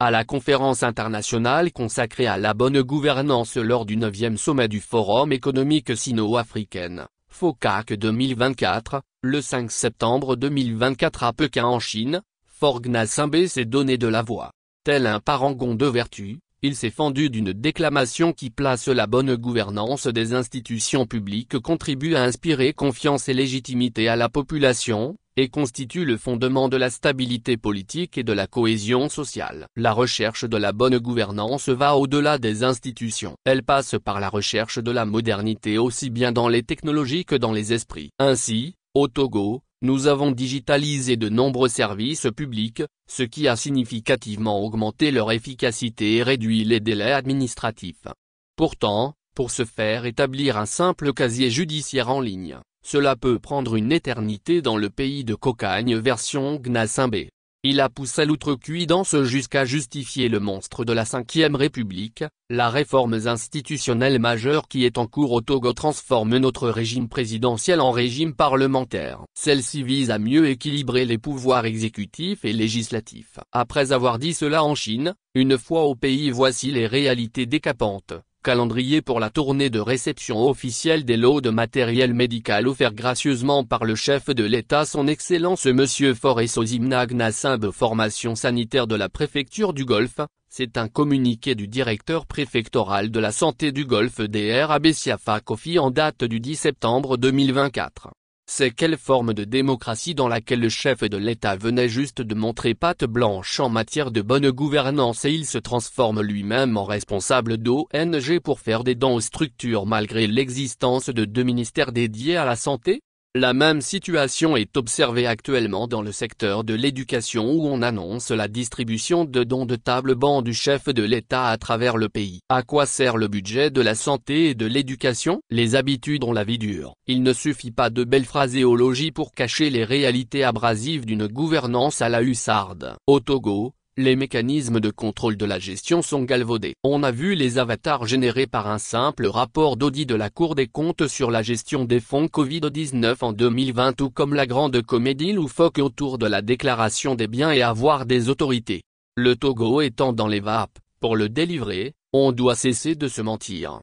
à la conférence internationale consacrée à la bonne gouvernance lors du 9e sommet du Forum économique sino-africain, FOCAC 2024, le 5 septembre 2024 à Pékin en Chine, Faure Gnassingbé s'est donné de la voix. Tel un parangon de vertu, il s'est fendu d'une déclamation qui place la bonne gouvernance des institutions publiques contribue à inspirer confiance et légitimité à la population, et constitue le fondement de la stabilité politique et de la cohésion sociale. La recherche de la bonne gouvernance va au-delà des institutions. Elle passe par la recherche de la modernité aussi bien dans les technologies que dans les esprits. Ainsi, au Togo, nous avons digitalisé de nombreux services publics, ce qui a significativement augmenté leur efficacité et réduit les délais administratifs. Pourtant, pour ce faire établir un simple casier judiciaire en ligne, cela peut prendre une éternité dans le pays de Cocagne version Gnassingbé. Il a poussé l'outrecuidance jusqu'à justifier le monstre de la Ve République, la réforme institutionnelle majeure qui est en cours au Togo transforme notre régime présidentiel en régime parlementaire. Celle-ci vise à mieux équilibrer les pouvoirs exécutifs et législatifs. Après avoir dit cela en Chine, une fois au pays voici les réalités décapantes. Calendrier pour la tournée de réception officielle des lots de matériel médical offert gracieusement par le chef de l'État son Excellence Monsieur Faure Essozimna Gnassingbé. Formation sanitaire de la préfecture du Golfe, c'est un communiqué du directeur préfectoral de la santé du Golfe Dr Abessiafa Kofi en date du 10 septembre 2024. C'est quelle forme de démocratie dans laquelle le chef de l'État venait juste de montrer patte blanche en matière de bonne gouvernance et il se transforme lui-même en responsable d'ONG pour faire des dons aux structures malgré l'existence de 2 ministères dédiés à la santé? La même situation est observée actuellement dans le secteur de l'éducation où on annonce la distribution de dons de table-banc du chef de l'État à travers le pays. À quoi sert le budget de la santé et de l'éducation? Les habitudes ont la vie dure. Il ne suffit pas de belles phraséologies pour cacher les réalités abrasives d'une gouvernance à la hussarde. Au Togo, les mécanismes de contrôle de la gestion sont galvaudés. On a vu les avatars générés par un simple rapport d'audit de la Cour des comptes sur la gestion des fonds Covid-19 en 2020 ou comme la grande comédie loufoque autour de la déclaration des biens et avoirs des autorités. Le Togo étant dans les vapes, pour le délivrer, on doit cesser de se mentir.